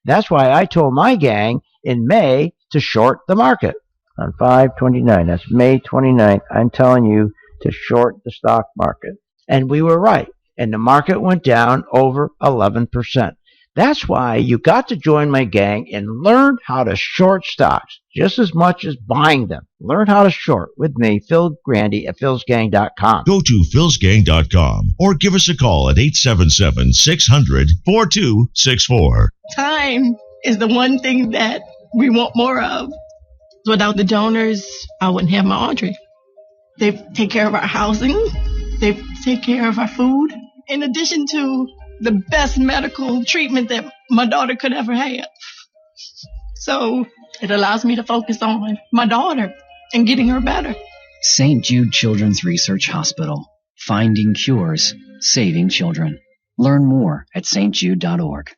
That's why I told my gang in May to short the market. On 5/29, that's May 29th, I'm telling you to short the stock market. And we were right. And the market went down over 11%. That's why you got to join my gang and learn how to short stocks just as much as buying them. Learn how to short with me, Phil Grande at philsgang.com. Go to philsgang.com or give us a call at 877-600-4264. Time is the one thing that we want more of. Without the donors, I wouldn't have my Audrey. They take care of our housing. They take care of our food. In addition to the best medical treatment that my daughter could ever have. So it allows me to focus on my daughter and getting her better. St. Jude Children's Research Hospital. Finding cures, saving children. Learn more at stjude.org.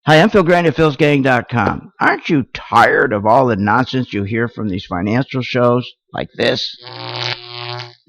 Hi, I'm Phil Grande at philsgang.com. Aren't you tired of all the nonsense you hear from these financial shows like this?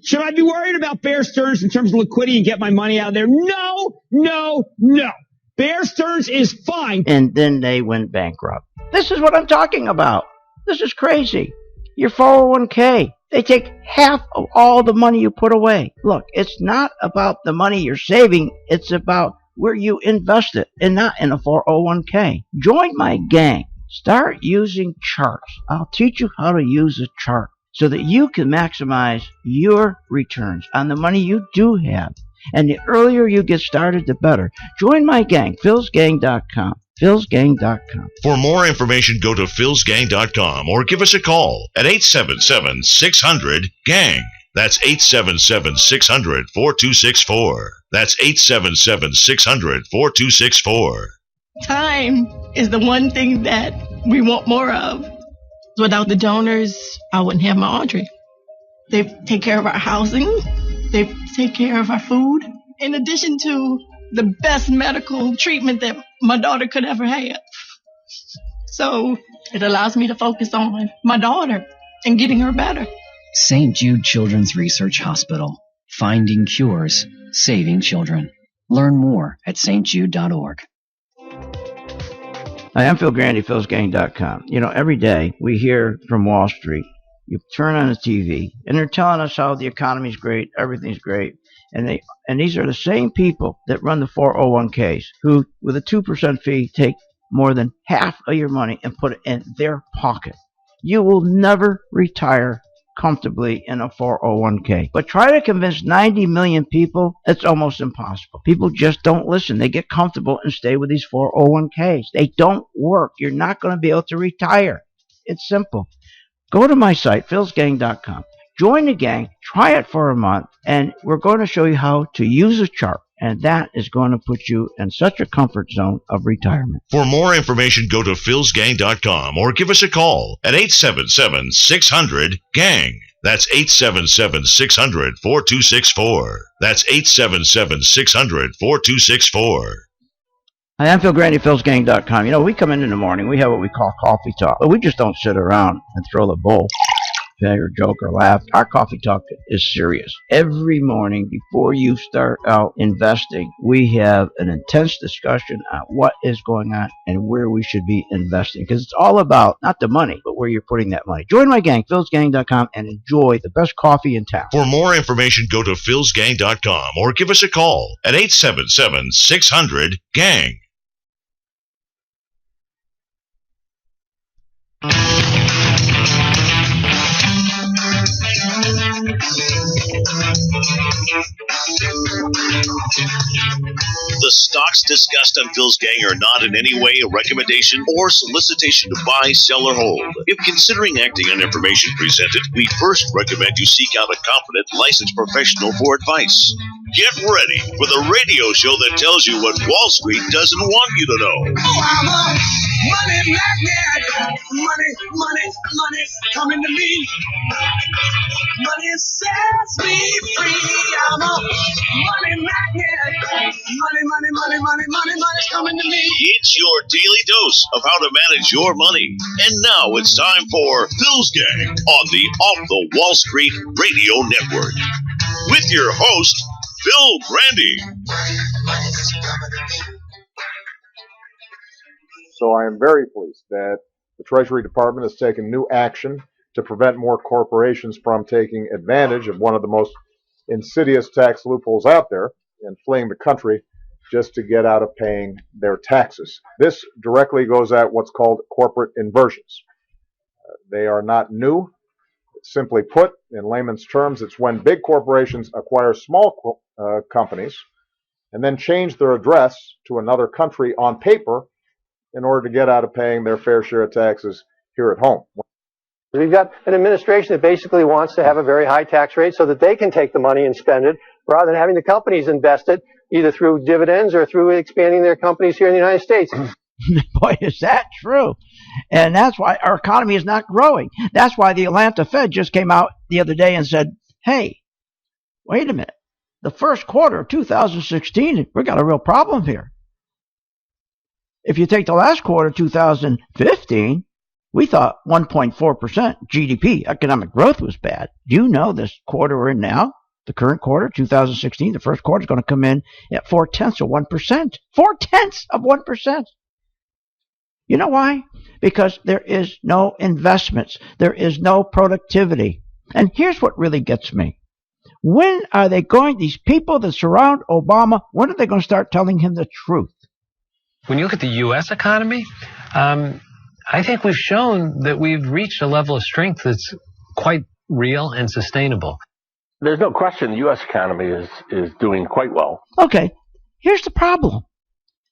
Should I be worried about Bear Stearns in terms of liquidity and get my money out of there? No, no, no. Bear Stearns is fine. And then they went bankrupt. This is what I'm talking about. This is crazy. Your 401k, they take half of all the money you put away. Look, it's not about the money you're saving. It's about where you invest it and not in a 401k. Join my gang. Start using charts. I'll teach you how to use a chart so that you can maximize your returns on the money you do have. And the earlier you get started, the better. Join my gang, philsgang.com. philsgang.com. For more information, go to philsgang.com or give us a call at 877-600-GANG. That's 877-600-4264. That's 877-600-4264. Time is the one thing that we want more of. Without the donors, I wouldn't have my Audrey. They take care of our housing. They take care of our food. In addition to the best medical treatment that my daughter could ever have. So it allows me to focus on my daughter and getting her better. St. Jude Children's Research Hospital. Finding cures, saving children. Learn more at stjude.org. Hi, I'm Phil Grande, philsgang.com. You know, every day we hear from Wall Street, you turn on the TV, and they're telling us how the economy's great, everything's great. And these are the same people that run the 401ks who, with a 2% fee, take more than half of your money and put it in their pocket. You will never retire comfortably in a 401k. But try to convince 90 million people, it's almost impossible. People just don't listen. They get comfortable and stay with these 401ks. They don't work. You're not going to be able to retire. It's simple. Go to my site, philsgang.com. Join the gang, try it for a month, and we're going to show you how to use a chart. And that is going to put you in such a comfort zone of retirement. For more information, go to philsgang.com or give us a call at 877-600-GANG. That's 877-600-4264. That's 877-600-4264. Hi, I'm Phil Grande, philsgang.com. You know, we come in the morning, we have what we call coffee talk, but we just don't sit around and throw the bull. Or joke or laugh. Our coffee talk is serious. Every morning before you start out investing, we have an intense discussion on what is going on and where we should be investing, because it's all about not the money, but where you're putting that money. Join my gang, philsgang.com, and enjoy the best coffee in town. For more information, go to philsgang.com or give us a call at 877-600-GANG. The stocks discussed on Phil's Gang are not in any way a recommendation or solicitation to buy, sell, or hold. If considering acting on information presented, we first recommend you seek out a competent, licensed professional for advice. Get ready for the radio show that tells you what Wall Street doesn't want you to know. Oh, I'm a money magnet. Money, money, money coming to me. Money sets me free. I'm a money magnet. Money, money, money, money, money, money's coming to me. It's your daily dose of how to manage your money. And now it's time for Phil's Gang on the Off the Wall Street Radio Network. With your host, Phil Grande. So I am very pleased that the Treasury Department has taken new action to prevent more corporations from taking advantage of one of the most insidious tax loopholes out there and fleeing the country just to get out of paying their taxes. This directly goes at what's called corporate inversions. They are not new. Simply put, in layman's terms, it's when big corporations acquire small companies and then change their address to another country on paper in order to get out of paying their fair share of taxes here at home. We've got an administration that basically wants to have a very high tax rate so that they can take the money and spend it rather than having the companies invest it either through dividends or through expanding their companies here in the United States. Boy, is that true. And that's why our economy is not growing. That's why the Atlanta Fed just came out the other day and said, hey, wait a minute. The first quarter of 2016, we got a real problem here. If you take the last quarter, 2015, we thought 1.4% GDP, economic growth, was bad. Do you know this quarter we're in now, the current quarter, 2016, the first quarter is going to come in at 0.4%. 0.4%. You know why? Because there is no investments. There is no productivity. And here's what really gets me. When are they going, these people that surround Obama, when are they going to start telling him the truth? When you look at the U.S. economy, I think we've shown that we've reached a level of strength that's quite real and sustainable. There's no question the U.S. economy is doing quite well. Okay, here's the problem.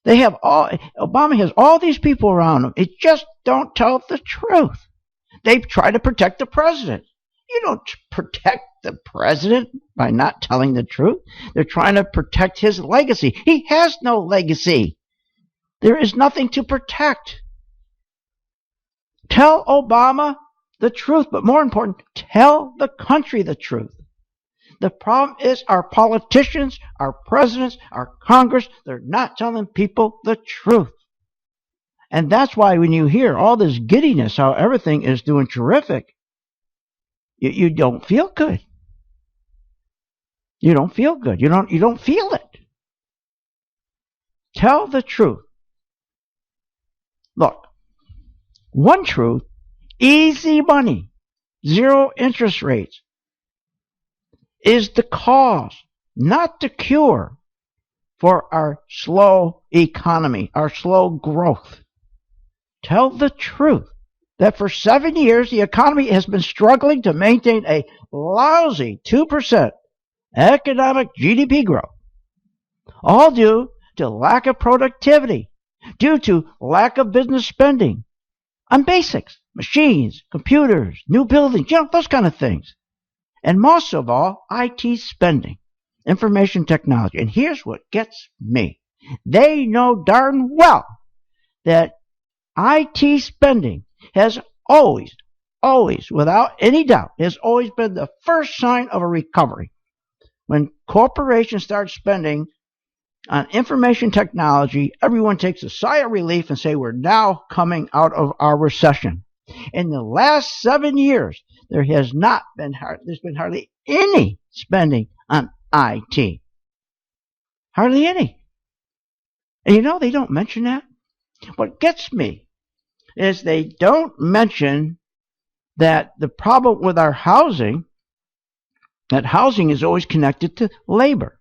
Obama has all these people around him. It just don't tell the truth. They try to protect the president. You don't protect the president by not telling the truth. They're trying to protect his legacy. He has no legacy. There is nothing to protect. Tell Obama the truth, but more important, tell the country the truth. The problem is our politicians, our presidents, our Congress, they're not telling people the truth. And that's why when you hear all this giddiness, how everything is doing terrific, you don't feel good. You don't feel good. You don't feel it. Tell the truth. Look, one truth, easy money, zero interest rates, is the cause, not the cure, for our slow economy, our slow growth. Tell the truth that for 7 years the economy has been struggling to maintain a lousy 2% economic GDP growth, all due to lack of productivity, due to lack of business spending on basics, machines, computers, new buildings, those kind of things. And most of all, IT spending, information technology. And here's what gets me. They know darn well that IT spending has always, without any doubt, has always been the first sign of a recovery. When corporations start spending on information technology, everyone takes a sigh of relief and say we're now coming out of our recession. In the last 7 years, there's been hardly any spending on IT. Hardly any. And they don't mention that. What gets me is they don't mention that the problem with our housing, that housing is always connected to labor.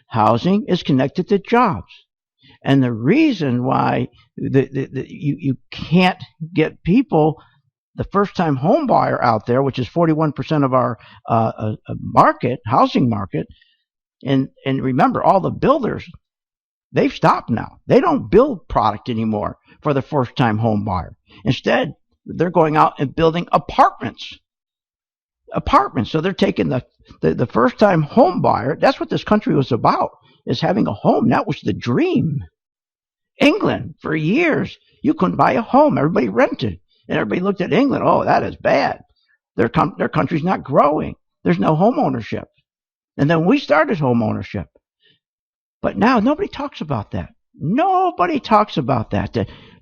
Housing is connected to jobs. And the reason why you can't get people, the first-time home buyer out there, which is 41% of our housing market, and remember, all the builders, they've stopped now. They don't build product anymore for the first-time home buyer. Instead, they're going out and building apartments. So they're taking the first-time home buyer. That's what this country was about, is having a home. That was the dream. England, for years, you couldn't buy a home. Everybody rented. And everybody looked at England, oh, that is bad. Their country's not growing. There's no home ownership. And then we started home ownership. But now nobody talks about that. Nobody talks about that.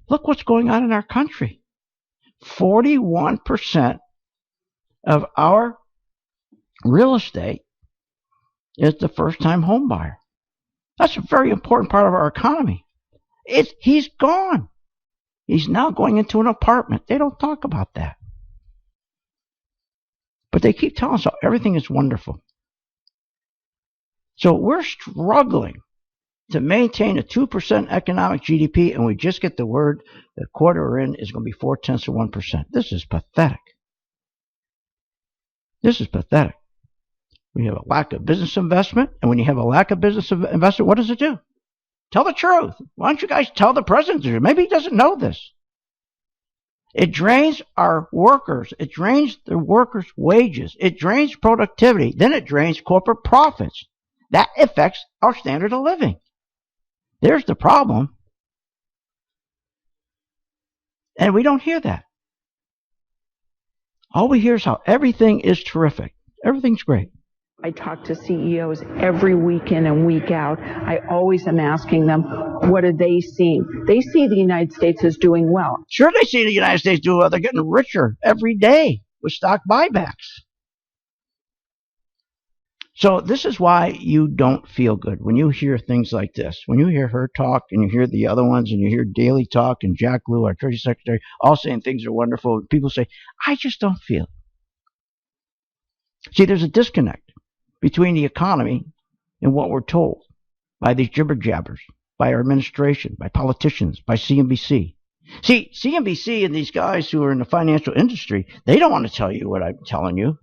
Look what's going on in our country. 41% of our real estate is the first-time home buyer. That's a very important part of our economy. He's gone. He's now going into an apartment. They don't talk about that. But they keep telling us everything is wonderful. So we're struggling to maintain a 2% economic GDP, and we just get the word that quarter we're in is going to be 0.4%. This is pathetic. This is pathetic. We have a lack of business investment, and when you have a lack of business investment, what does it do? Tell the truth. Why don't you guys tell the president the truth? Maybe he doesn't know this. It drains our workers. It drains the workers' wages. It drains productivity. Then it drains corporate profits. That affects our standard of living. There's the problem. And we don't hear that. All we hear is how everything is terrific. Everything's great. I talk to CEOs every week in and week out. I always am asking them, what are they seeing? They see the United States as doing well. Sure, they see the United States doing well. They're getting richer every day with stock buybacks. So this is why you don't feel good when you hear things like this. When you hear her talk and you hear the other ones and you hear Daily Talk and Jack Lew, our Treasury Secretary, all saying things are wonderful. People say, I just don't feel it. See, there's a disconnect between the economy and what we're told by these jibber jabbers, by our administration, by politicians, by CNBC. See, CNBC and these guys who are in the financial industry, they don't want to tell you what I'm telling you.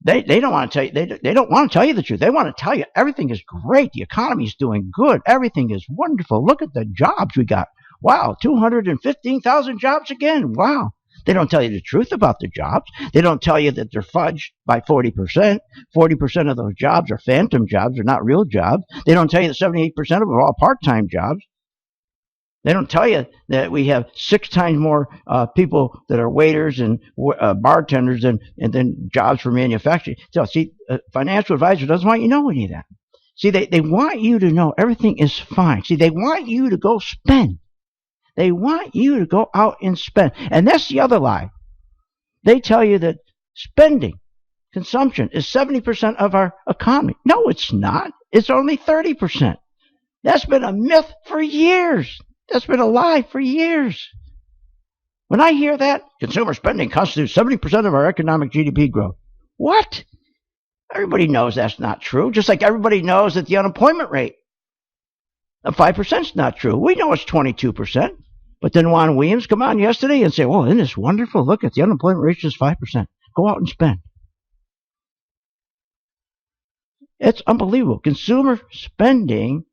They don't want to tell you. They don't want to tell you the truth. They want to tell you everything is great. The economy is doing good. Everything is wonderful. Look at the jobs we got. Wow, 215,000 jobs again. Wow. They don't tell you the truth about the jobs. They don't tell you that they're fudged by 40%. 40% of those jobs are phantom jobs. They're not real jobs. They don't tell you that 78% of them are all part-time jobs. They don't tell you that we have 6 times more people that are waiters and bartenders and then jobs for manufacturing. So, see, a financial advisor doesn't want you to know any of that. See, they want you to know everything is fine. See, they want you to go spend. They want you to go out and spend. And that's the other lie. They tell you that spending, consumption, is 70% of our economy. No, it's not. It's only 30%. That's been a myth for years. That's been a lie for years. When I hear that, consumer spending constitutes 70% of our economic GDP growth. What? Everybody knows that's not true. Just like everybody knows that the unemployment rate of 5% is not true. We know it's 22%. But then Juan Williams come on yesterday and say, well, isn't this wonderful? Look at the unemployment rate is 5%. Go out and spend. It's unbelievable. Consumer spending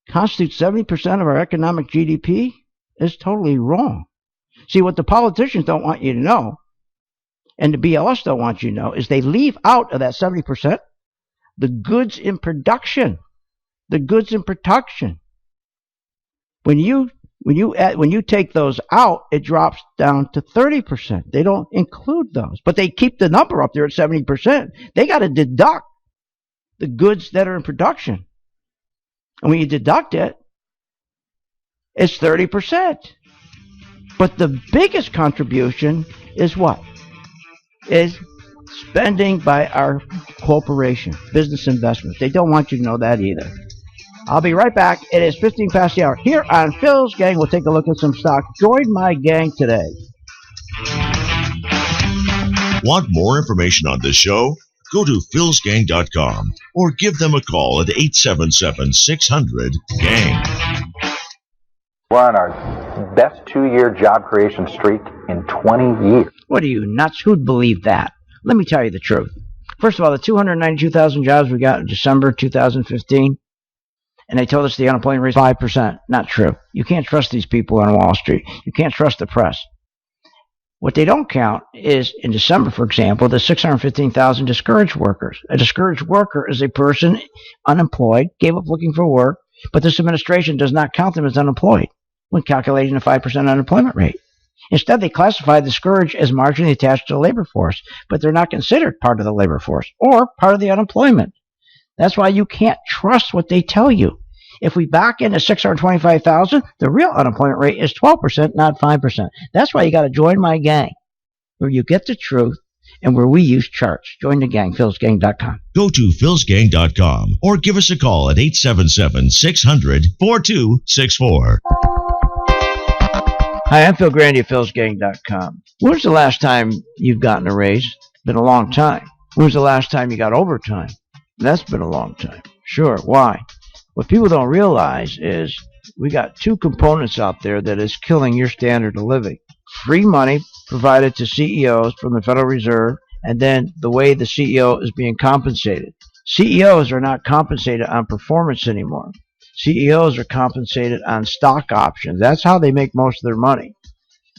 constitutes 70% of our economic GDP is totally wrong. See, what the politicians don't want you to know, and the BLS don't want you to know, is they leave out of that 70% the goods in production. The goods in production. When you take those out, it drops down to 30%. They don't include those, but they keep the number up there at 70%. They got to deduct the goods that are in production. And when you deduct it, it's 30%. But the biggest contribution is what? Is spending by our corporation, business investments. They don't want you to know that either. I'll be right back. It is 15 past the hour. Here on Phil's Gang, we'll take a look at some stock. Join my gang today. Want more information on this show? Go to philsgang.com or give them a call at 877-600-GANG. We're on our best 2-year job creation streak in 20 years. What are you, nuts? Who'd believe that? Let me tell you the truth. First of all, the 292,000 jobs we got in December 2015, and they told us the unemployment rate is 5%. Not true. You can't trust these people on Wall Street. You can't trust the press. What they don't count is, in December, for example, the 615,000 discouraged workers. A discouraged worker is a person unemployed, gave up looking for work, but this administration does not count them as unemployed when calculating a 5% unemployment rate. Instead, they classify the discouraged as marginally attached to the labor force, but they're not considered part of the labor force or part of the unemployment. That's why you can't trust what they tell you. If we back into 625,000, the real unemployment rate is 12%, not 5%. That's why you got to join my gang, where you get the truth and where we use charts. Join the gang, philsgang.com. Go to philsgang.com or give us a call at 877-600-4264. Hi, I'm Phil Grande at philsgang.com. When was the last time you've gotten a raise? Been a long time. When was the last time you got overtime? That's been a long time. Sure, why? What people don't realize is we got two components out there that is killing your standard of living. Free money provided to CEOs from the Federal Reserve, and then the way the CEO is being compensated. CEOs are not compensated on performance anymore. CEOs are compensated on stock options. That's how they make most of their money.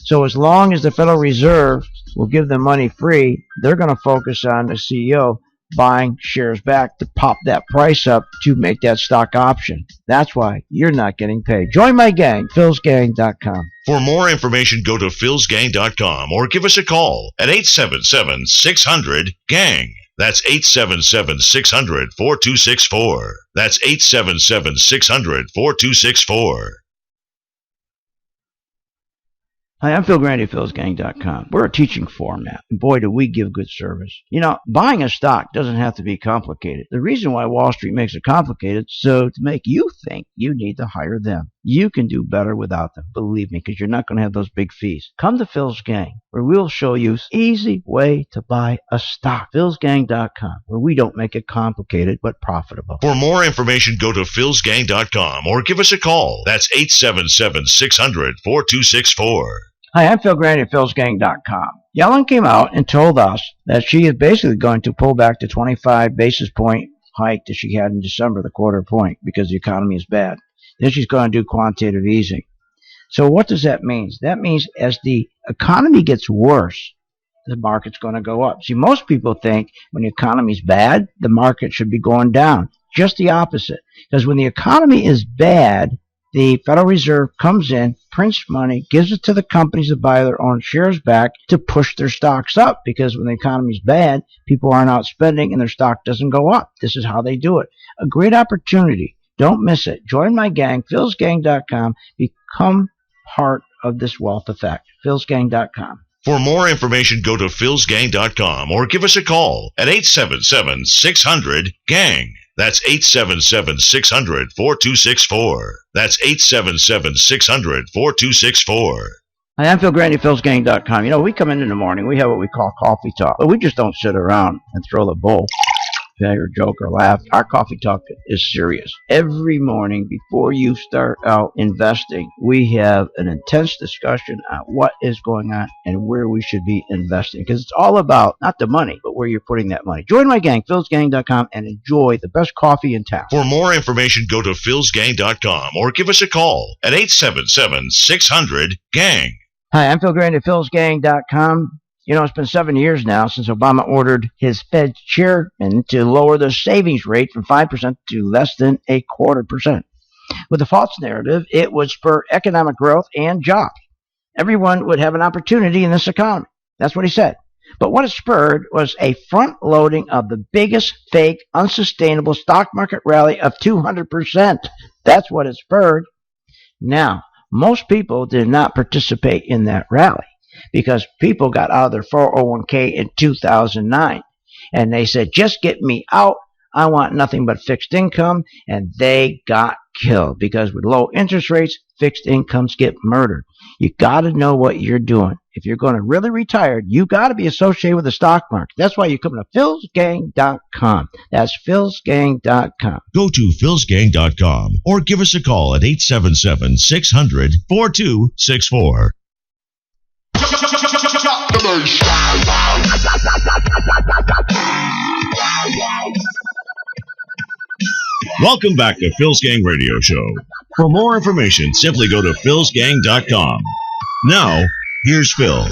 So as long as the Federal Reserve will give them money free, they're going to focus on the CEO buying shares back to pop that price up to make that stock option. That's why you're not getting paid. Join my gang, philsgang.com. For more information, go to philsgang.com or give us a call at 877-600-GANG. That's 877-600-4264. That's 877-600-4264. Hi, I'm Phil Grande at philsgang.com. We're a teaching format, and boy, do we give good service. You know, buying a stock doesn't have to be complicated. The reason why Wall Street makes it complicated is so to make you think you need to hire them. You can do better without them, believe me, because you're not going to have those big fees. Come to Phil's Gang, where we'll show you an easy way to buy a stock. philsgang.com, where we don't make it complicated but profitable. For more information, go to philsgang.com or give us a call. That's 877-600-4264. Hi, I'm Phil Grande at philsgang.com. Yellen came out and told us that she is basically going to pull back the 25 basis point hike that she had in December, the quarter point, because the economy is bad. Then she's going to do quantitative easing. So what does that mean? That means as the economy gets worse, the market's going to go up. See, most people think when the economy's bad, the market should be going down. Just the opposite. Because when the economy is bad, the Federal Reserve comes in, prints money, gives it to the companies to buy their own shares back to push their stocks up. Because when the economy's bad, people aren't out spending and their stock doesn't go up. This is how they do it. A great opportunity. Don't miss it. Join my gang, philsgang.com. Become part of this wealth effect. philsgang.com. For more information, go to philsgang.com or give us a call at 877-600-GANG. That's 877-600-4264. That's 877-600-4264. Hi, I'm Phil Grande, philsgang.com. You know, we come in the morning, we have what we call coffee talk, but we just don't sit around and throw the bull, or joke or laugh. Our coffee talk is serious. Every morning before you start out investing, we have an intense discussion on what is going on and where we should be investing, because it's all about not the money, but where you're putting that money. Join my gang, philsgang.com, and enjoy the best coffee in town. For more information, go to philsgang.com or give us a call at 877-600-GANG. Hi, I'm Phil Grande at philsgang.com. You know, it's been 7 years now since Obama ordered his Fed chairman to lower the savings rate from 5% to less than 0.25%. With the false narrative, it would spur economic growth and jobs. Everyone would have an opportunity in this economy. That's what he said. But what it spurred was a front-loading of the biggest fake, unsustainable stock market rally of 200%. That's what it spurred. Now, most people did not participate in that rally, because people got out of their 401k in 2009. And they said, just get me out. I want nothing but fixed income. And they got killed, because with low interest rates, fixed incomes get murdered. You got to know what you're doing. If you're going to really retire, you got to be associated with the stock market. That's why you come to philsgang.com. That's philsgang.com. Go to philsgang.com or give us a call at 877-600-4264. Welcome back to Phil's Gang Radio Show. For more information, simply go to philsgang.com. Now, here's Phil.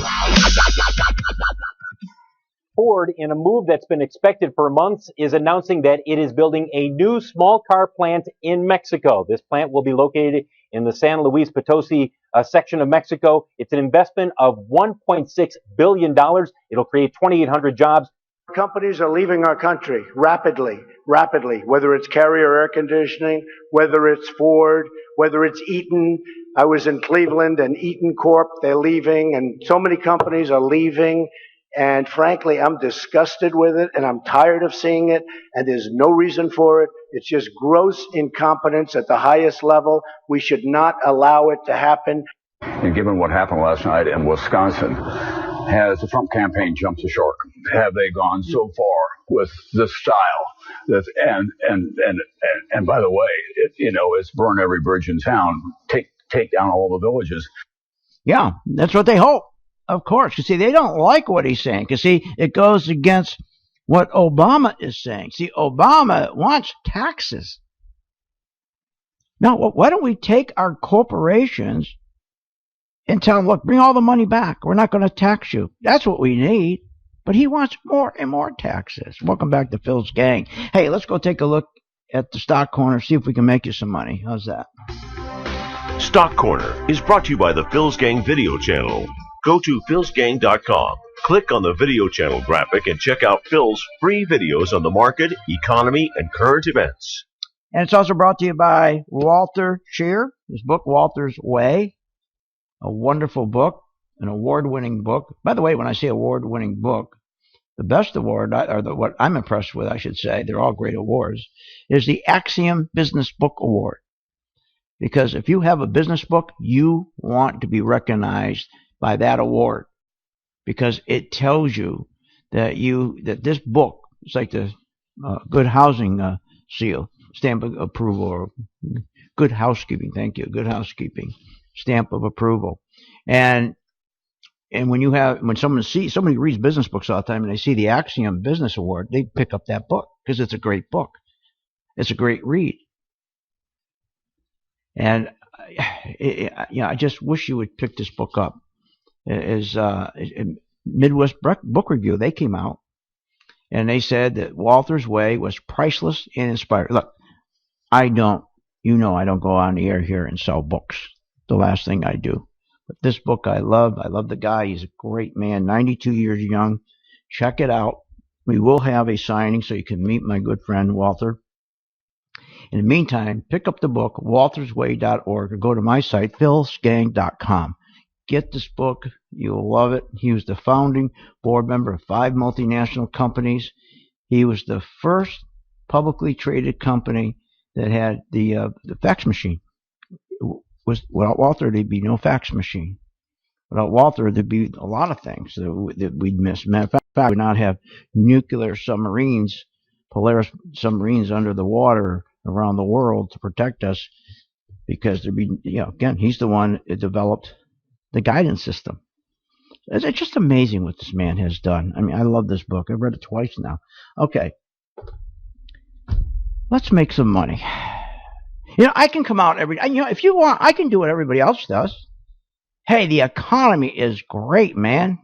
Ford, in a move that's been expected for months, is announcing that it is building a new small car plant in Mexico. This plant will be located in the San Luis Potosi section of Mexico. It's an investment of $1.6 billion. It'll create 2,800 jobs. Companies are leaving our country rapidly, whether it's Carrier Air Conditioning, whether it's Ford, whether it's Eaton. I was in Cleveland, and Eaton Corp, they're leaving, and so many companies are leaving. And frankly, I'm disgusted with it, and I'm tired of seeing it, and there's no reason for it. It's just gross incompetence at the highest level. We should not allow it to happen. And given what happened last night in Wisconsin, has the Trump campaign jumped the shark? Have they gone so far with this style that and by the way, it's burn every bridge in town, take down all the villages. Yeah, that's what they hope. Of course, you see, they don't like what he's saying. Because see, it goes against what Obama is saying. See, Obama wants taxes. Now, why don't we take our corporations and tell them, look, bring all the money back. We're not going to tax you. That's what we need. But he wants more and more taxes. Welcome back to Phil's Gang. Hey, let's go take a look at the stock corner, see if we can make you some money. How's that? Stock Corner is brought to you by the Phil's Gang video channel. Go to philsgang.com, click on the video channel graphic, and check out Phil's free videos on the market, economy, and current events. And it's also brought to you by Walter Scheer, his book, Walter's Way. A wonderful book, an award-winning book. By the way, when I say award-winning book, the best award, or what I'm impressed with, I should say, they're all great awards, is the Axiom Business Book Award. Because if you have a business book, you want to be recognized by that award. Because it tells you that this book, it's like the good housing seal, stamp of approval, or good housekeeping, thank you, good housekeeping, stamp of approval. And when somebody reads business books all the time and they see the Axiom Business Award, they pick up that book because it's a great book. It's a great read. And I just wish you would pick this book up. Is Midwest Book Review, they came out and they said that Walter's Way was priceless and inspiring. Look, I don't go on the air here and sell books. The last thing I do. But this book I love. I love the guy. He's a great man, 92 years young. Check it out. We will have a signing so you can meet my good friend Walter. In the meantime, pick up the book, waltersway.org, or go to my site, philsgang.com. Get this book. You'll love it. He was the founding board member of 5 multinational companies. He was the first publicly traded company that had the fax machine. Without Walter, there'd be no fax machine. Without Walter, there'd be a lot of things that we'd miss. Matter of fact, we would not have nuclear submarines, Polaris submarines under the water around the world to protect us, because there'd be, again, he's the one that developed the guidance system. It's just amazing what this man has done. I mean, I love this book. I've read it twice now. Okay. Let's make some money. I can come out if you want, I can do what everybody else does. Hey, the economy is great, man.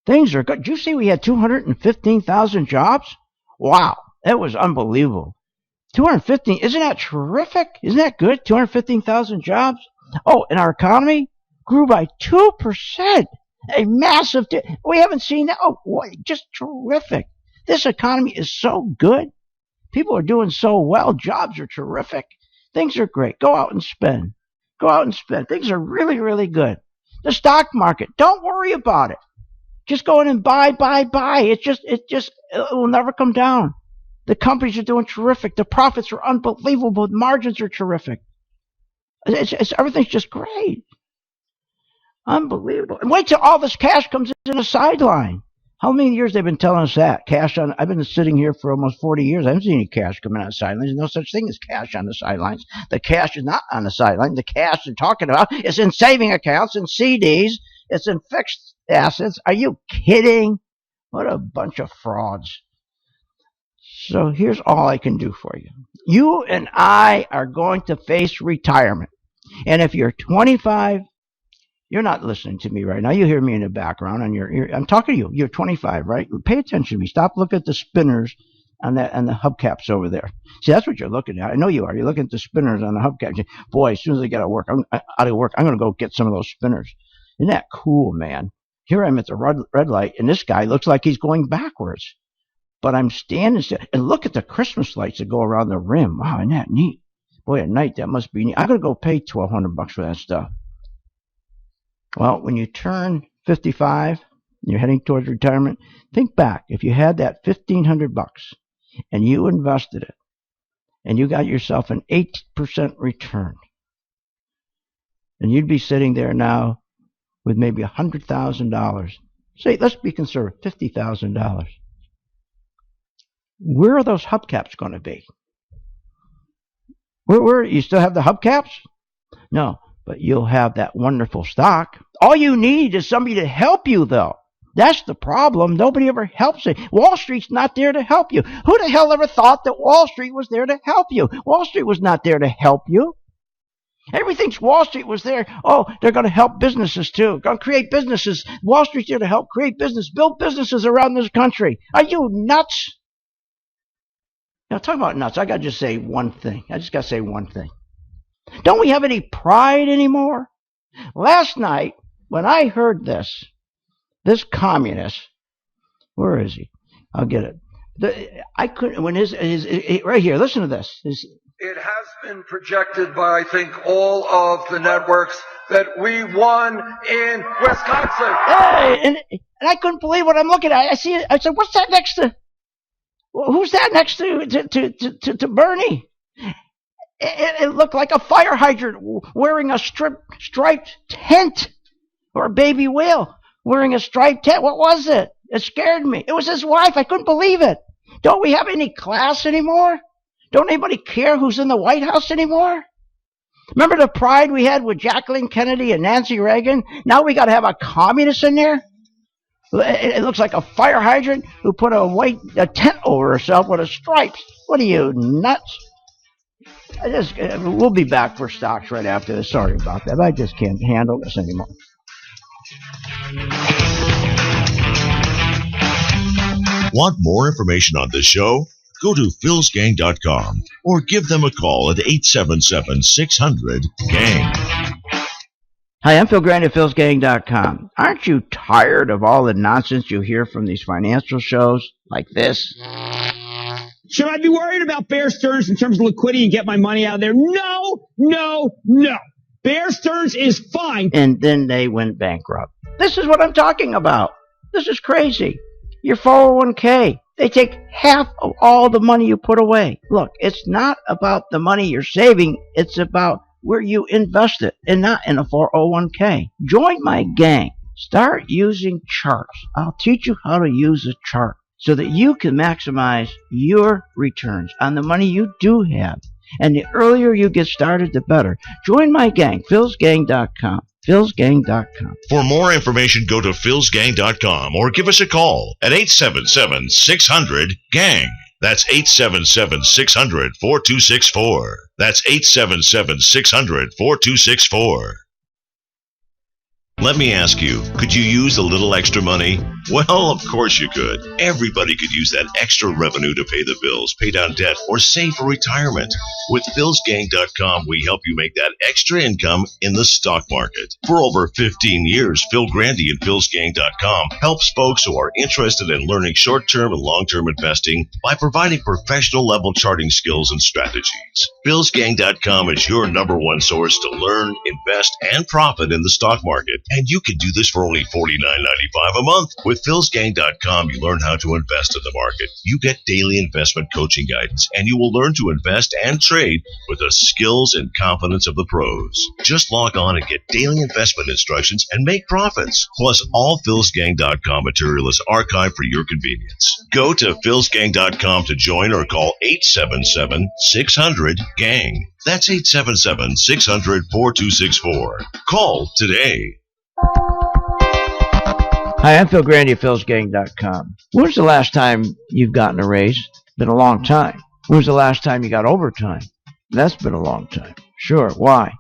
Things are good. Did you see we had 215,000 jobs? Wow, that was unbelievable. 215, isn't that terrific? Isn't that good? 215,000 jobs. Oh, and our economy grew by 2%. A massive, we haven't seen that. Oh, boy, just terrific. This economy is so good. People are doing so well. Jobs are terrific. Things are great. Go out and spend. Go out and spend. Things are really, really good. The stock market, don't worry about it. Just go in and buy. It will never come down. The companies are doing terrific. The profits are unbelievable. The margins are terrific. Everything's just great. Unbelievable. And wait till all this cash comes in a sideline. How many years they've been telling us that? I've been sitting here for almost 40 years. I haven't seen any cash coming on the sidelines. There's no such thing as cash on the sidelines. The cash is not on the sideline. The cash they're talking about is in saving accounts and CDs. It's in fixed assets. Are you kidding? What a bunch of frauds. So here's all I can do for you. You and I are going to face retirement. And if you're 25, you're not listening to me right now. You hear me in the background, and I'm talking to you. You're 25, right? Pay attention to me. Stop looking at the spinners and the hubcaps over there. See, that's what you're looking at. I know you are. You're looking at the spinners on the hubcaps. Boy, as soon as I get out of work, I'm going to go get some of those spinners. Isn't that cool, man? Here I'm at the red light, and this guy looks like he's going backwards. But I'm standing still. And look at the Christmas lights that go around the rim. Wow, isn't that neat? Boy, at night, that must be neat. I'm going to go pay $1,200 for that stuff. Well, when you turn 55, you're heading towards retirement, think back. If you had that $1,500 and you invested it and you got yourself an 8% return, and you'd be sitting there now with maybe $100,000. Say, let's be conservative, $50,000. Where are those hubcaps going to be? Where you still have the hubcaps? No, but you'll have that wonderful stock. All you need is somebody to help you, though. That's the problem. Nobody ever helps you. Wall Street's not there to help you. Who the hell ever thought that Wall Street was there to help you? Wall Street was not there to help you. Everything's Wall Street was there. Oh, they're going to help businesses too. Going to create businesses. Wall Street's there to help create business, build businesses around this country. Are you nuts? Now, talk about nuts. I got to just say one thing. I just got to say one thing. Don't we have any pride anymore? Last night, when I heard this communist, where is he? I'll get it. I couldn't, when his right here, listen to this. It has been projected by, I think, all of the networks that we won in Wisconsin. Hey, and I couldn't believe what I'm looking at. I see it. I said, what's that next to? Who's that next to Bernie? It looked like a fire hydrant wearing a striped tent, or a baby whale wearing a striped tent. What was it? It scared me. It was his wife. I couldn't believe it. Don't we have any class anymore? Don't anybody care who's in the White House anymore? Remember the pride we had with Jacqueline Kennedy and Nancy Reagan? Now we got to have a communist in there? It looks like a fire hydrant who put a tent over herself with a stripe. What are you, nuts? We'll be back for stocks right after this. Sorry about that. I just can't handle this anymore. Want more information on this show? Go to philsgang.com or give them a call at 877-600-GANG. Hi, I'm Phil Grande at philsgang.com. Aren't you tired of all the nonsense you hear from these financial shows like this? Should I be worried about Bear Stearns in terms of liquidity and get my money out of there? No, no, no. Bear Stearns is fine. And then they went bankrupt. This is what I'm talking about. This is crazy. Your 401k. They take half of all the money you put away. Look, it's not about the money you're saving. It's about where you invest it and not in a 401k. Join my gang. Start using charts. I'll teach you how to use a chart so that you can maximize your returns on the money you do have. And the earlier you get started, the better. Join my gang, philsgang.com. philsgang.com. For more information, go to philsgang.com or give us a call at 877-600-GANG. That's 877-600-4264. That's 877-600-4264. Let me ask you, could you use a little extra money? Well, of course you could. Everybody could use that extra revenue to pay the bills, pay down debt, or save for retirement. With philsgang.com, we help you make that extra income in the stock market. For over 15 years, Phil Grande and philsgang.com helps folks who are interested in learning short-term and long-term investing by providing professional-level charting skills and strategies. philsgang.com is your #1 source to learn, invest, and profit in the stock market. And you can do this for only $49.95 a month. With philsgang.com, you learn how to invest in the market. You get daily investment coaching guidance, and you will learn to invest and trade with the skills and confidence of the pros. Just log on and get daily investment instructions and make profits. Plus, all philsgang.com material is archived for your convenience. Go to philsgang.com to join or call 877-600-GANG. That's 877-600-4264. Call today. Hi, I'm Phil Grande at philsgang.com. When was the last time you've gotten a raise? Been a long time. When was the last time you got overtime? That's been a long time. Sure, why?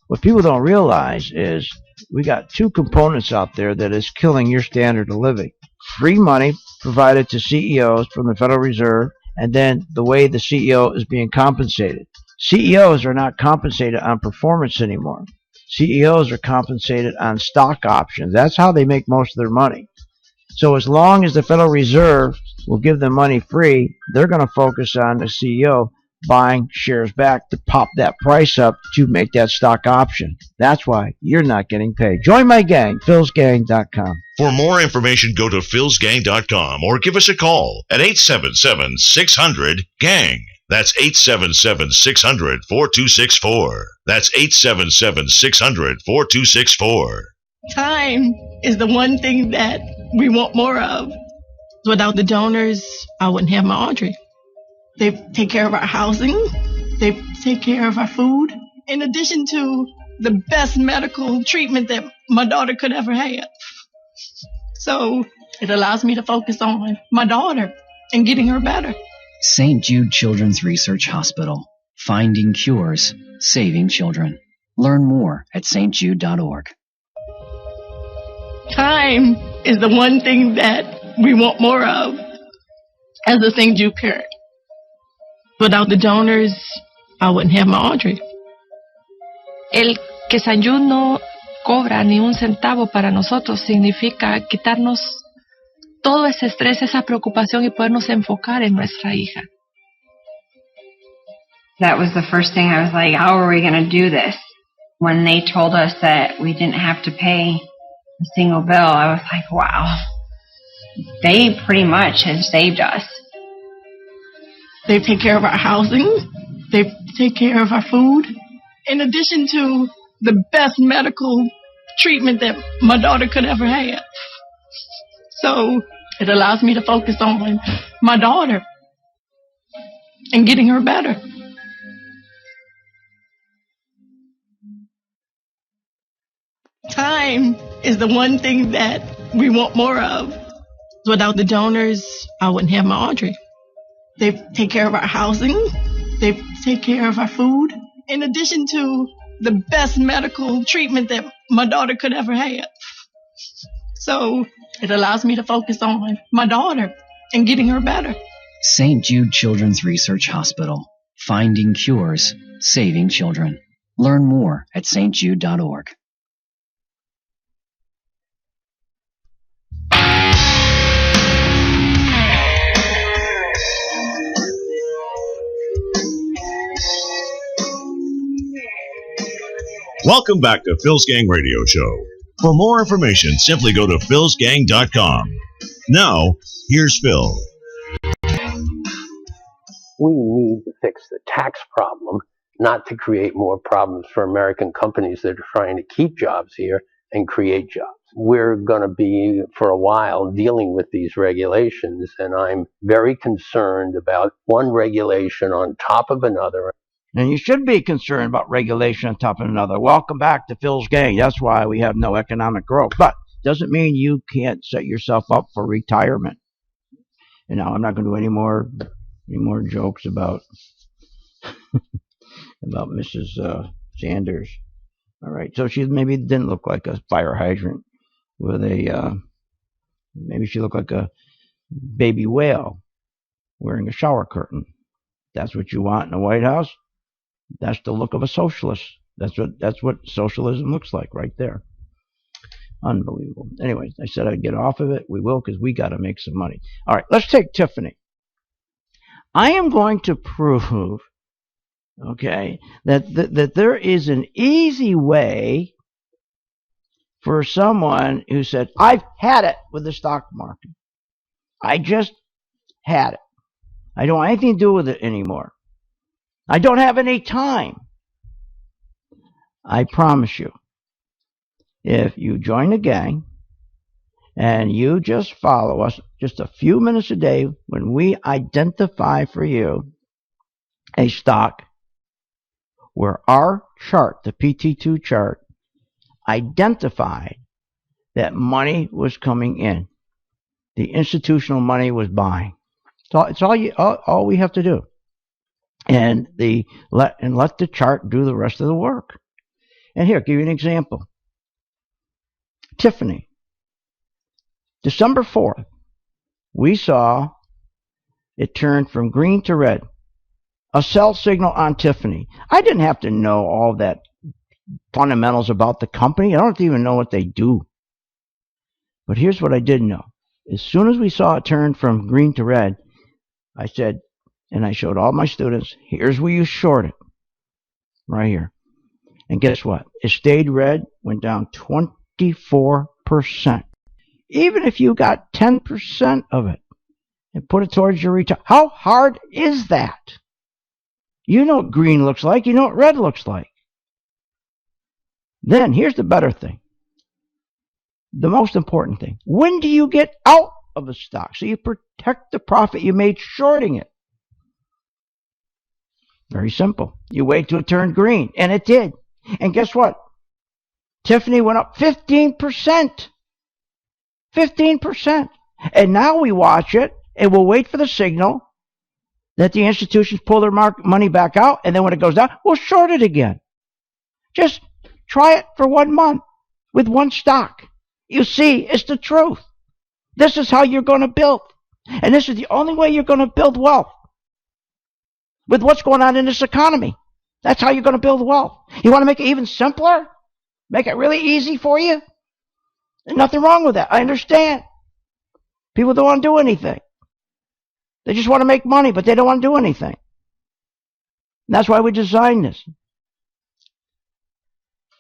What people don't realize is we got two components out there that is killing your standard of living. Free money provided to CEOs from the Federal Reserve, and then the way the CEO is being compensated. CEOs are not compensated on performance anymore. CEOs are compensated on stock options. That's how they make most of their money. So as long as the Federal Reserve will give them money free, they're going to focus on the CEO buying shares back to pop that price up to make that stock option. That's why you're not getting paid. Join my gang, philsgang.com. For more information, go to philsgang.com or give us a call at 877-600-GANG. That's 877-600-4264. That's 877-600-4264. Time is the one thing that we want more of. Without the donors, I wouldn't have my Audrey. They take care of our housing. They take care of our food. In addition to the best medical treatment that my daughter could ever have. So it allows me to focus on my daughter and getting her better. St. Jude Children's Research Hospital. Finding cures, saving children. Learn more at stjude.org. Time is the one thing that we want more of as a St. Jude parent. Without the donors, I wouldn't have my Audrey. El que St. Jude no cobra ni un centavo para nosotros significa quitarnos todo ese estrés, esa preocupación y podernos enfocar en nuestra hija. That was the first thing I was like, how are we going to do this? When they told us that we didn't have to pay a single bill, I was like, wow, they pretty much have saved us. They take care of our housing. They take care of our food. In addition to the best medical treatment that my daughter could ever have. So it allows me to focus on my daughter and getting her better. Time is the one thing that we want more of. Without the donors, I wouldn't have my Audrey. They take care of our housing. They take care of our food. In addition to the best medical treatment that my daughter could ever have. So it allows me to focus on my daughter and getting her better. St. Jude Children's Research Hospital. Finding cures, saving children. Learn more at stjude.org. Welcome back to Phil's Gang Radio Show. For more information, simply go to philsgang.com. Now, here's Phil. We need to fix the tax problem, not to create more problems for American companies that are trying to keep jobs here and create jobs. We're going to be, for a while, dealing with these regulations, and I'm very concerned about one regulation on top of another. And you should be concerned about regulation on top of another. Welcome back to Phil's Gang. That's why we have no economic growth. But doesn't mean you can't set yourself up for retirement. And now I'm not going to do any more jokes about about Mrs. Sanders. All right, so she maybe didn't look like a fire hydrant with a maybe she looked like a baby whale wearing a shower curtain. That's what you want in the White House. That's the look of a socialist. That's what socialism looks like right there. Unbelievable. Anyways, I said I'd get off of it. We will, because we got to make some money. All right, let's take Tiffany. I am going to prove, okay, that there is an easy way for someone who said, I've had it with the stock market. I just had it. I don't want anything to do with it anymore. I don't have any time. I promise you, if you join the gang and you just follow us just a few minutes a day when we identify for you a stock where our chart, the PT2 chart, identified that money was coming in. The institutional money was buying. It's all we have to do. And let the chart do the rest of the work. And here, give you an example. Tiffany. December 4th, we saw it turn from green to red. A sell signal on Tiffany. I didn't have to know all that fundamentals about the company. I don't even know what they do. But here's what I did know. As soon as we saw it turn from green to red, I said, and I showed all my students, here's where you short it. Right here. And guess what? It stayed red, went down 24%. Even if you got 10% of it and put it towards your retirement, how hard is that? You know what green looks like. You know what red looks like. Then, here's the better thing. The most important thing. When do you get out of a stock? So you protect the profit you made shorting it. Very simple. You wait till it turned green. And it did. And guess what? Tiffany went up 15%. 15%. And now we watch it, and we'll wait for the signal that the institutions pull their money back out, and then when it goes down, we'll short it again. Just try it for 1 month with one stock. You see, it's the truth. This is how you're going to build. And this is the only way you're going to build wealth. With what's going on in this economy. That's how you're going to build wealth. You want to make it even simpler? Make it really easy for you? There's nothing wrong with that. I understand. People don't want to do anything. They just want to make money, but they don't want to do anything. And that's why we designed this.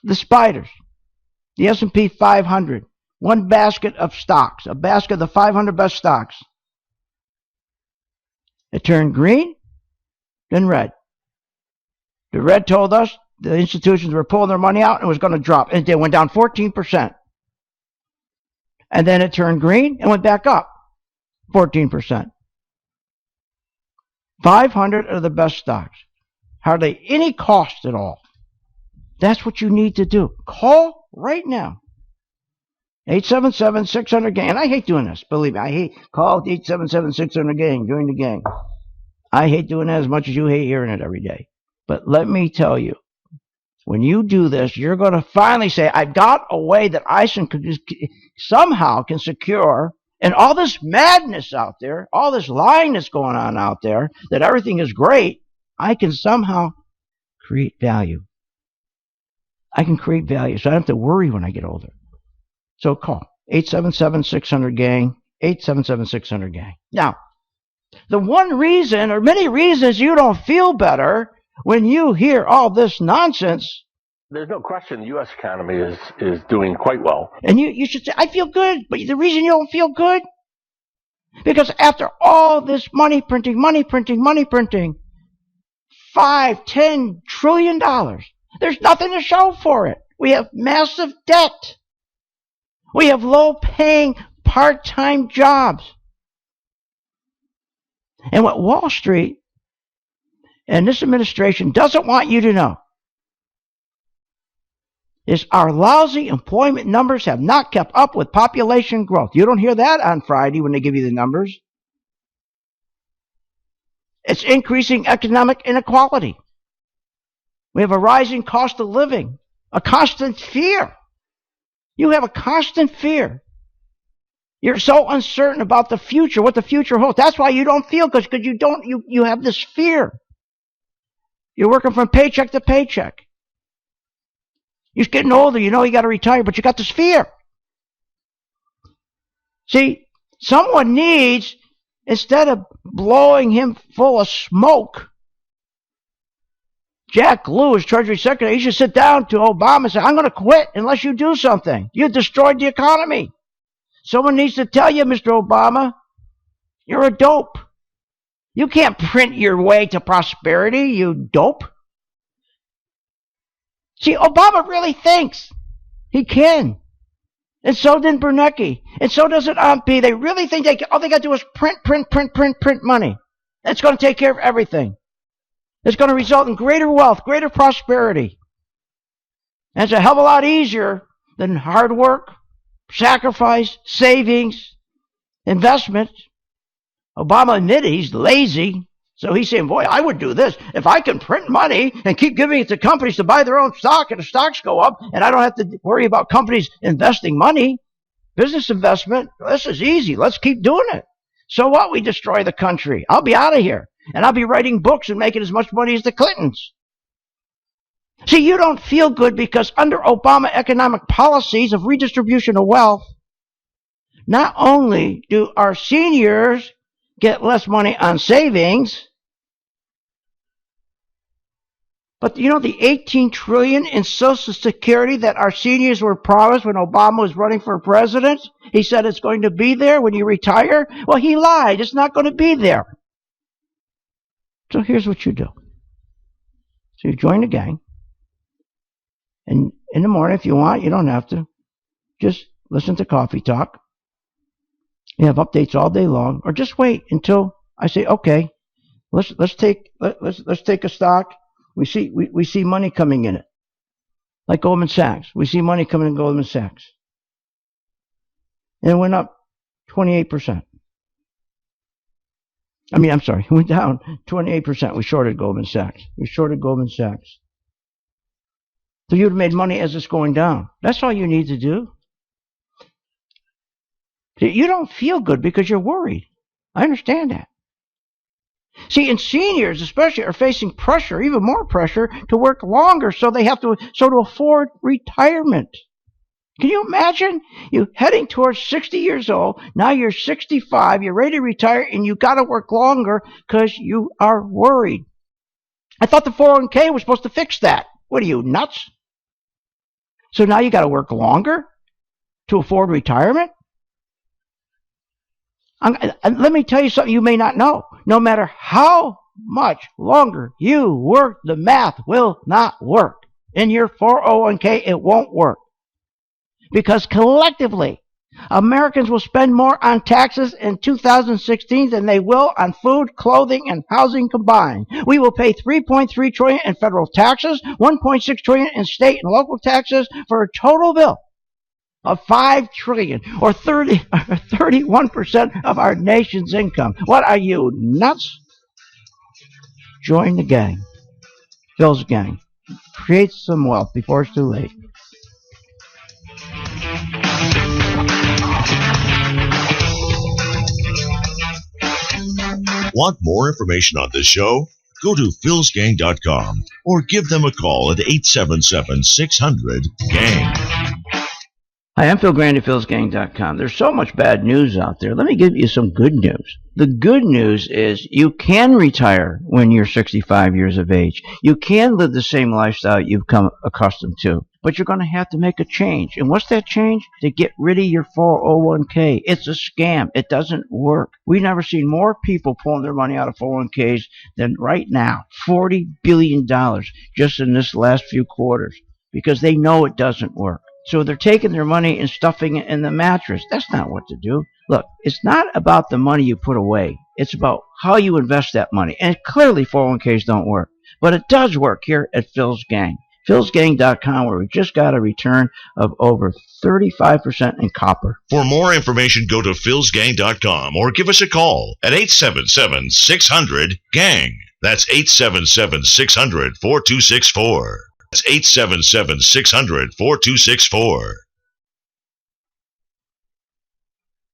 The spiders. The S&P 500. One basket of stocks. A basket of the 500 best stocks. It turned green, then red. The red told us the institutions were pulling their money out and it was going to drop. And it went down 14%. And then it turned green and went back up 14%. 500 are the best stocks. Hardly any cost at all. That's what you need to do. Call right now. 877-600-GANG. And I hate doing this. Believe me, I hate. Call 877-600-GANG. Join the gang. I hate doing that as much as you hate hearing it every day. But let me tell you, when you do this, you're going to finally say, I've got a way that I somehow can secure, and all this madness out there, all this lying that's going on out there, that everything is great, I can somehow create value. I can create value, so I don't have to worry when I get older. So call 877-600-GANG, 877-600-GANG. Now, the one reason, or many reasons you don't feel better when you hear all this nonsense. There's no question the U.S. economy is doing quite well. And you should say, I feel good. But the reason you don't feel good, because after all this money printing, $5, $10 trillion, there's nothing to show for it. We have massive debt. We have low-paying part-time jobs. And what Wall Street and this administration doesn't want you to know is our lousy employment numbers have not kept up with population growth. You don't hear that on Friday when they give you the numbers. It's increasing economic inequality. We have a rising cost of living, a constant fear. You have a constant fear. You're so uncertain about the future, what the future holds. That's why you don't feel good, because you have this fear. You're working from paycheck to paycheck. You're getting older, you know you got to retire, but you got this fear. See, someone needs, instead of blowing him full of smoke, Jack Lew, Treasury Secretary, he should sit down to Obama and say, I'm going to quit unless you do something. You destroyed the economy. Someone needs to tell you, Mr. Obama, you're a dope. You can't print your way to prosperity, you dope. See, Obama really thinks he can. And so did Bernanke. And so does it Ampi. They really think all they got to do is print money. That's going to take care of everything. It's going to result in greater wealth, greater prosperity. And it's a hell of a lot easier than hard work, sacrifice, savings, investment. Obama admitted he's lazy. So he's saying, boy, I would do this. If I can print money and keep giving it to companies to buy their own stock and the stocks go up and I don't have to worry about companies investing money, business investment, this is easy. Let's keep doing it. So what? We destroy the country. I'll be out of here. And I'll be writing books and making as much money as the Clintons. See, you don't feel good because under Obama economic policies of redistribution of wealth, not only do our seniors get less money on savings, but you know the $18 trillion in Social Security that our seniors were promised when Obama was running for president? He said it's going to be there when you retire. Well, he lied. It's not going to be there. So here's what you do. So you join the gang. And in the morning, if you want, you don't have to. Just listen to Coffee Talk. You have updates all day long, or just wait until I say, okay, let's take a stock. We see money coming in it, like Goldman Sachs. We see money coming in Goldman Sachs, and it went up 28%. It went down 28%. We shorted Goldman Sachs. So you'd have made money as it's going down. That's all you need to do. You don't feel good because you're worried. I understand that. See, and seniors especially are facing pressure, even more pressure, to work longer so to afford retirement. Can you imagine you heading towards 60 years old, now you're 65, you're ready to retire, and you got to work longer because you are worried. I thought the 401k was supposed to fix that. What are you, nuts? So now you got to work longer to afford retirement? Let me tell you something you may not know. No matter how much longer you work, the math will not work. In your 401k, it won't work. Because collectively, Americans will spend more on taxes in 2016 than they will on food, clothing, and housing combined. We will pay $3.3 trillion in federal taxes, $1.6 trillion in state and local taxes, for a total bill of $5 trillion, or 31% of our nation's income. What are you, nuts? Join the gang. Phil's gang. Create some wealth before it's too late. Want more information on this show? Go to philsgang.com or give them a call at 877-600-GANG. Hi, I'm Phil Grande, philsgang.com. There's so much bad news out there. Let me give you some good news. The good news is you can retire when you're 65 years of age. You can live the same lifestyle you've come accustomed to, but you're going to have to make a change. And what's that change? To get rid of your 401k. It's a scam. It doesn't work. We've never seen more people pulling their money out of 401ks than right now. $40 billion just in this last few quarters, because they know it doesn't work. So they're taking their money and stuffing it in the mattress. That's not what to do. Look, it's not about the money you put away. It's about how you invest that money. And clearly 401ks don't work. But it does work here at Phil's Gang. philsgang.com, where we just got a return of over 35% in copper. For more information, go to philsgang.com or give us a call at 877-600-GANG. That's 877-600-4264. That's 877-600-4264.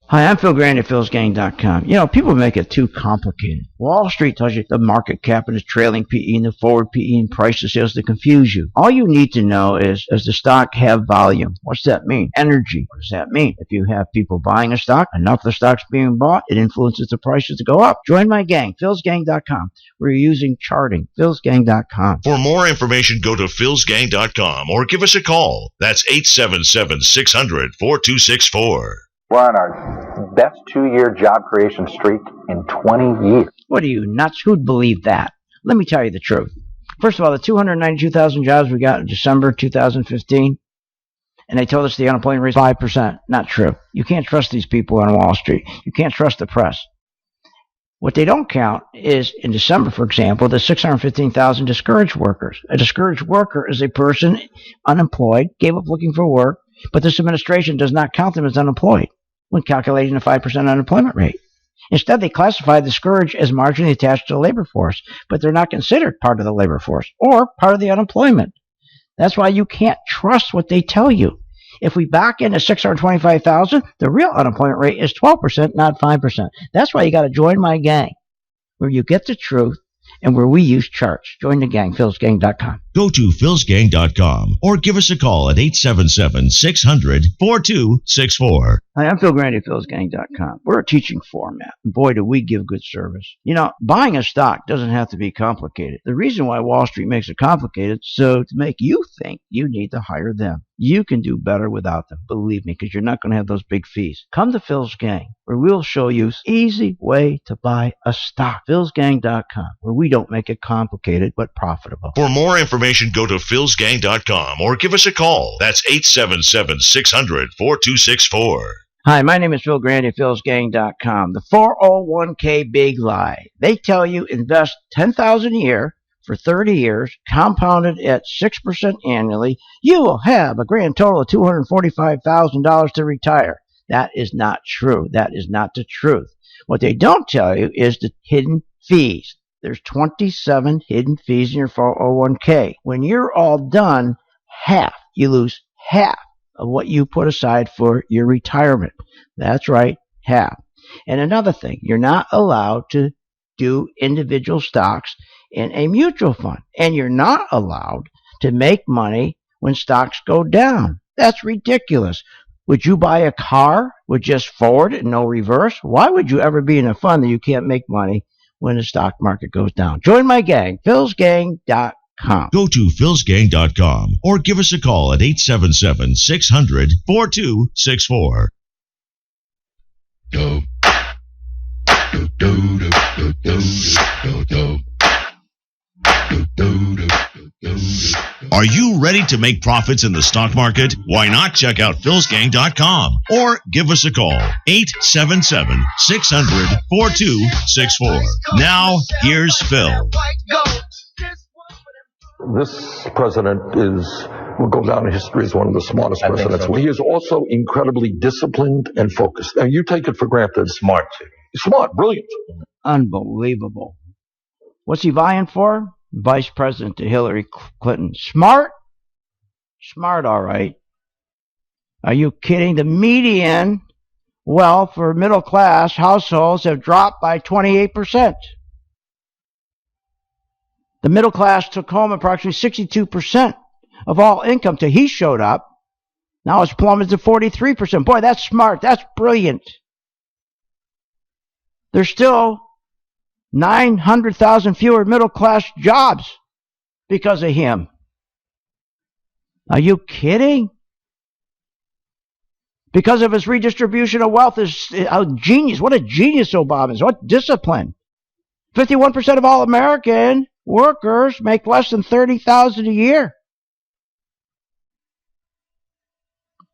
Hi, I'm Phil Grande at philsgang.com. You know, people make it too complicated. Wall Street tells you the market cap and the trailing PE and the forward PE and price to sales to confuse you. All you need to know is, does the stock have volume? What's that mean? Energy. What does that mean? If you have people buying a stock, enough of the stock's being bought, it influences the prices to go up. Join my gang, philsgang.com. We're using charting, philsgang.com. For more information, go to philsgang.com or give us a call. That's 877-600-4264. We're on our best 2-year job creation streak in 20 years. What are you, nuts? Who'd believe that? Let me tell you the truth. First of all, the 292,000 jobs we got in December 2015, and they told us the unemployment rate is 5%. Not true. You can't trust these people on Wall Street. You can't trust the press. What they don't count is, in December, for example, the 615,000 discouraged workers. A discouraged worker is a person unemployed, gave up looking for work, but this administration does not count them as unemployed when calculating the 5% unemployment rate. Instead, they classify the discouraged as marginally attached to the labor force, but they're not considered part of the labor force or part of the unemployment. That's why you can't trust what they tell you. If we back into 625,000, the real unemployment rate is 12%, not 5%. That's why you got to join my gang, where you get the truth and where we use charts. Join the gang, philsgang.com. Go to philsgang.com or give us a call at 877-600-4264. Hi, I'm Phil Grande at philsgang.com. We're a teaching format. Boy, do we give good service. You know, buying a stock doesn't have to be complicated. The reason why Wall Street makes it complicated is so to make you think you need to hire them. You can do better without them, believe me, because you're not going to have those big fees. Come to Phil's Gang, where we'll show you an easy way to buy a stock. philsgang.com, where we don't make it complicated but profitable. For more information, go to philsgang.com or give us a call. That's 877-600-4264. Hi, my name is Phil Grande at philsgang.com. The 401k big lie. They tell you invest $10,000 a year for 30 years, compounded at 6% annually. You will have a grand total of $245,000 to retire. That is not true. That is not the truth. What they don't tell you is the hidden fees. There's 27 hidden fees in your 401k. When you're all done, you lose half of what you put aside for your retirement. That's right, half. And another thing, you're not allowed to do individual stocks in a mutual fund. And you're not allowed to make money when stocks go down. That's ridiculous. Would you buy a car with just forward and no reverse? Why would you ever be in a fund that you can't make money when the stock market goes down? Join my gang, philsgang.com. Go to philsgang.com or give us a call at 877-600-4264. Are you ready to make profits in the stock market? Why not check out philsgang.com or give us a call, 877-600-4264. Now, here's Phil. This president will go down in history as one of the smartest presidents. He is also incredibly disciplined and focused. Now, you take it for granted. Smart, brilliant. Unbelievable. What's he vying for? Vice President to Hillary Clinton. Smart? Smart, all right. Are you kidding? The median wealth for middle-class households have dropped by 28%. The middle class took home approximately 62% of all income till he showed up. Now it's plummeted to 43%. Boy, that's smart. That's brilliant. There's still 900,000 fewer middle class jobs because of him. Are you kidding? Because of his redistribution of wealth is a genius. What a genius Obama is. What discipline. 51% of all American workers make less than $30,000 a year.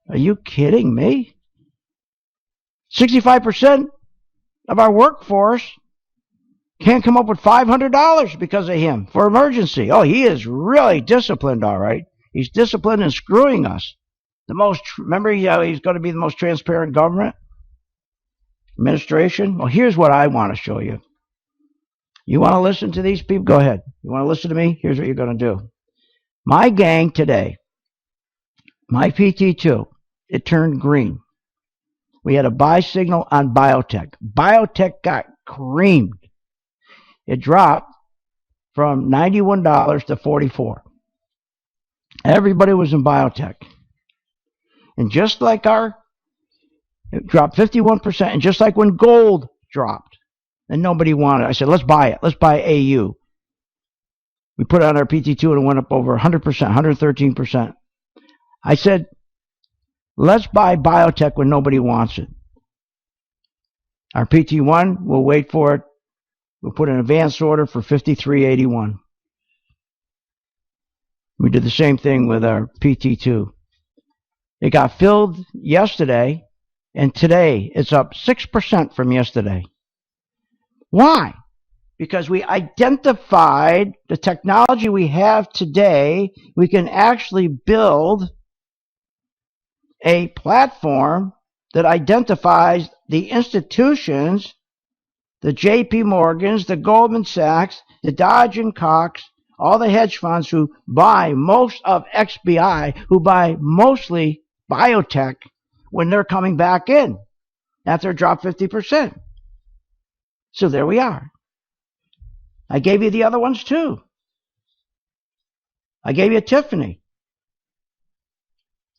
Are you kidding me? 65% of our workforce can't come up with $500 because of him for emergency. Oh, he is really disciplined, all right. He's disciplined in screwing us. Remember, he's going to be the most transparent government administration. Well, here's what I want to show you. You want to listen to these people? Go ahead. You want to listen to me? Here's what you're going to do. My gang today, my PT2, it turned green. We had a buy signal on biotech. Biotech got creamed. It dropped from $91 to $44. Everybody was in biotech. And just like it dropped 51%, and just like when gold dropped, and nobody wanted it. I said, let's buy it. Let's buy AU. We put it on our PT2 and it went up over 100%, 113%. I said, let's buy biotech when nobody wants it. Our PT1, we'll wait for it. We'll put an advance order for $53.81. We did the same thing with our PT2. It got filled yesterday, and today it's up 6% from yesterday. Why? Because we identified the technology we have today. We can actually build a platform that identifies the institutions, the JP Morgans, the Goldman Sachs, the Dodge and Cox, all the hedge funds who buy most of XBI, who buy mostly biotech when they're coming back in after a drop 50%. So there we are. I gave you the other ones too. I gave you Tiffany.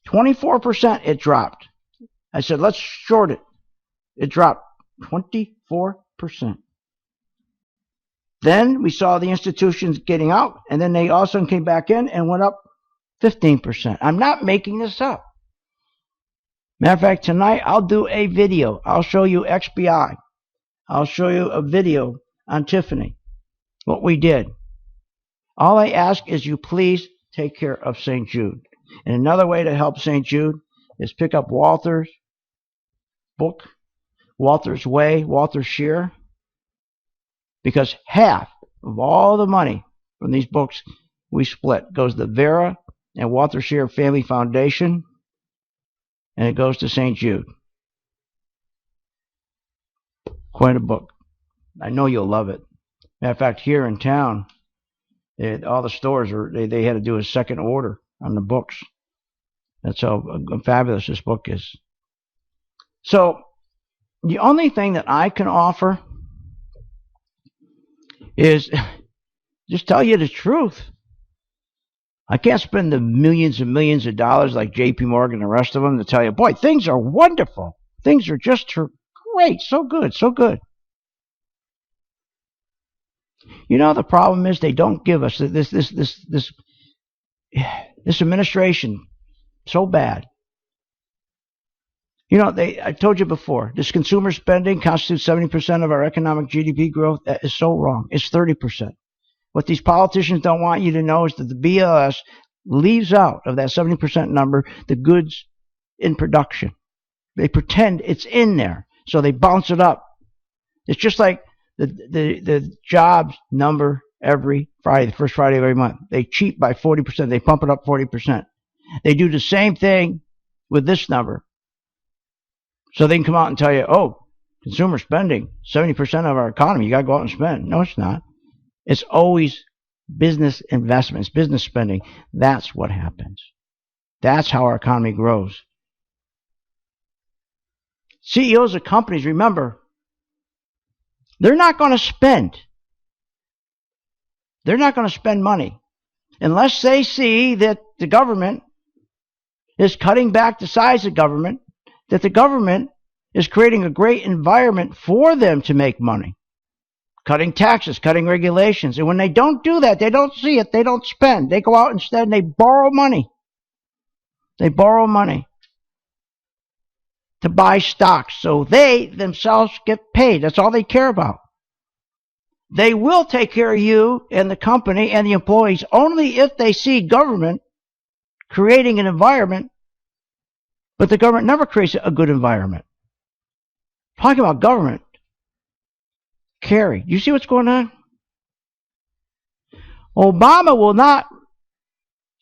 24% it dropped. I said, let's short it. It dropped 24%. Then we saw the institutions getting out, and then they all of a sudden came back in and went up 15%. I'm not making this up. Matter of fact, tonight I'll do a video. I'll show you XBI. I'll show you a video on Tiffany, what we did. All I ask is you please take care of St. Jude. And another way to help St. Jude is pick up Walter's book, Walter's Way, Walter Scheer, because half of all the money from these books we split goes to Vera and Walter Scheer Family Foundation, and it goes to St. Jude. Quite a book. I know you'll love it. Matter of fact, here in town, all the stores they had to do a second order on the books. That's how fabulous this book is. So the only thing that I can offer is just tell you the truth. I can't spend the millions and millions of dollars like J.P. Morgan and the rest of them to tell you, boy, things are wonderful. Things are just great, so good, so good. You know, the problem is they don't give us this administration so bad. You know, I told you before, this consumer spending constitutes 70% of our economic GDP growth. That is so wrong. It's 30%. What these politicians don't want you to know is that the BLS leaves out of that 70% number the goods in production. They pretend it's in there, so they bounce it up. It's just like the jobs number every Friday, the first Friday of every month. They cheat by 40%. They pump it up 40%. They do the same thing with this number. So they can come out and tell you, oh, consumer spending, 70% of our economy, you got to go out and spend. No, it's not. It's always business investments, business spending. That's what happens. That's how our economy grows. CEOs of companies, remember, they're not going to spend. They're not going to spend money unless they see that the government is cutting back the size of government, that the government is creating a great environment for them to make money. Cutting taxes, cutting regulations. And when they don't do that, they don't see it, they don't spend. They go out instead and they borrow money. They borrow money to buy stocks so they themselves get paid. That's all they care about. They will take care of you and the company and the employees only if they see government creating an environment, but the government never creates a good environment. Talking about government. Carrie, you see what's going on? Obama will not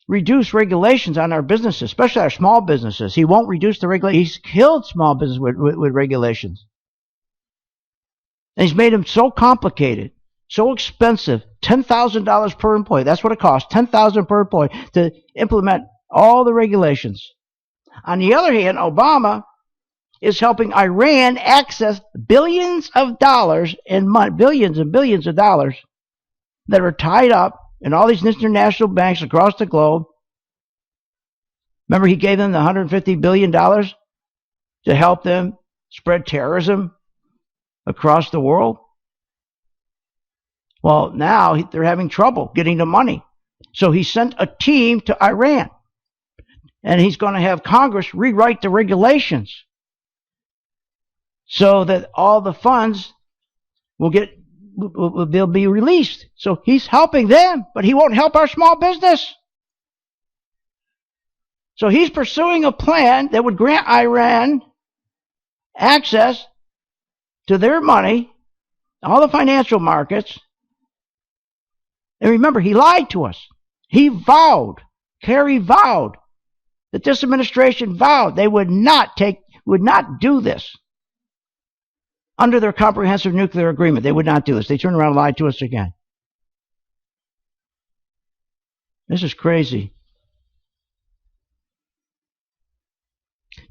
reduce regulations on our businesses, especially our small businesses. He won't reduce the regulations. He's killed small business with regulations. And he's made them so complicated, so expensive, $10,000 per employee. That's what it costs, $10,000 per employee to implement all the regulations. On the other hand, Obama is helping Iran access billions of dollars in money, billions and billions of dollars that are tied up in all these international banks across the globe. Remember, he gave them the $150 billion to help them spread terrorism across the world. Well, now they're having trouble getting the money. So he sent a team to Iran. And he's going to have Congress rewrite the regulations so that all the funds will they'll be released. So he's helping them, but he won't help our small business. So he's pursuing a plan that would grant Iran access to their money, all the financial markets. And remember, he lied to us. He vowed, Kerry vowed, that this administration vowed they would not do this under their comprehensive nuclear agreement. They would not do this. They turned around and lied to us again. This is crazy.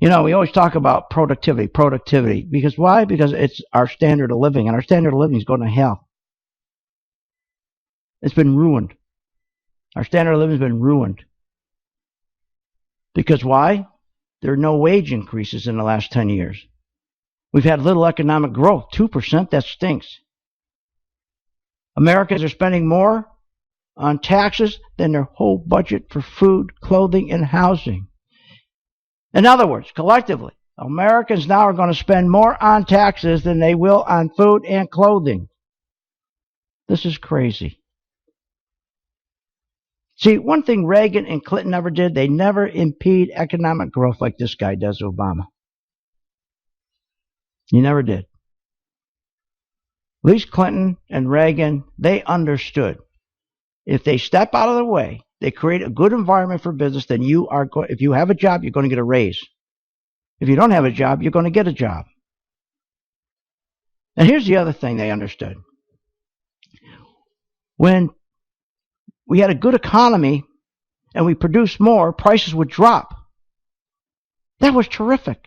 You know, we always talk about productivity. Because why? Because it's our standard of living, and our standard of living is going to hell. It's been ruined. Our standard of living has been ruined. Because why? There are no wage increases in the last 10 years. We've had little economic growth, 2%, that stinks. Americans are spending more on taxes than their whole budget for food, clothing, and housing. In other words, collectively, Americans now are going to spend more on taxes than they will on food and clothing. This is crazy. See, one thing Reagan and Clinton never did, they never impede economic growth like this guy does, Obama. He never did. At least Clinton and Reagan, they understood. If they step out of the way, they create a good environment for business, then if you have a job, you're going to get a raise. If you don't have a job, you're going to get a job. And here's the other thing they understood. When we had a good economy and we produced more, prices would drop. That was terrific.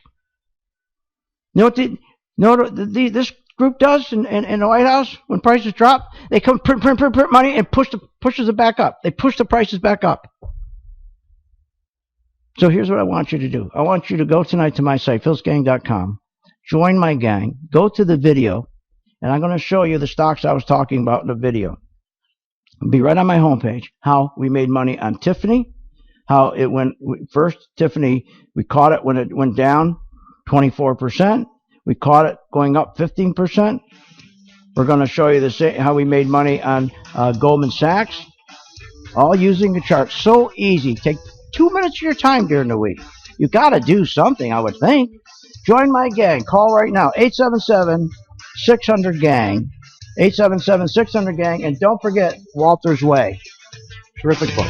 You know what this group does in the White House when prices drop? They come print money and pushes it back up. They push the prices back up. So here's what I want you to do. I want you to go tonight to my site, philsgang.com, join my gang, go to the video, and I'm going to show you the stocks I was talking about in the video. It'll be right on my homepage, how we made money on Tiffany, how it went. First, Tiffany, we caught it when it went down 24%. We caught it going up 15%. We're going to show you how we made money on Goldman Sachs, all using the chart. So easy. Take 2 minutes of your time during the week. You got to do something, I would think. Join my gang. Call right now, 877-600-GANG. 877-600-GANG. And don't forget Walter's Way. Terrific book.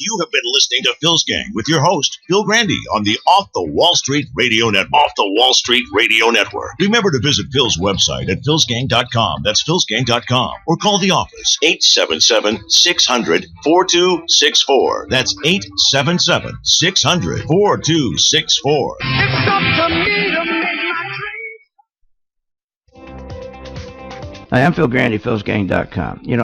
You have been listening to Phil's Gang with your host, Phil Grande, on the Off the Wall Street Radio Network. Off the Wall Street Radio Network. Remember to visit Phil's website at philsgang.com. That's philsgang.com. Or call the office, 877-600-4264. That's 877-600-4264. It's up to me to make my dreams. Hi, I'm Phil Grande, philsgang.com.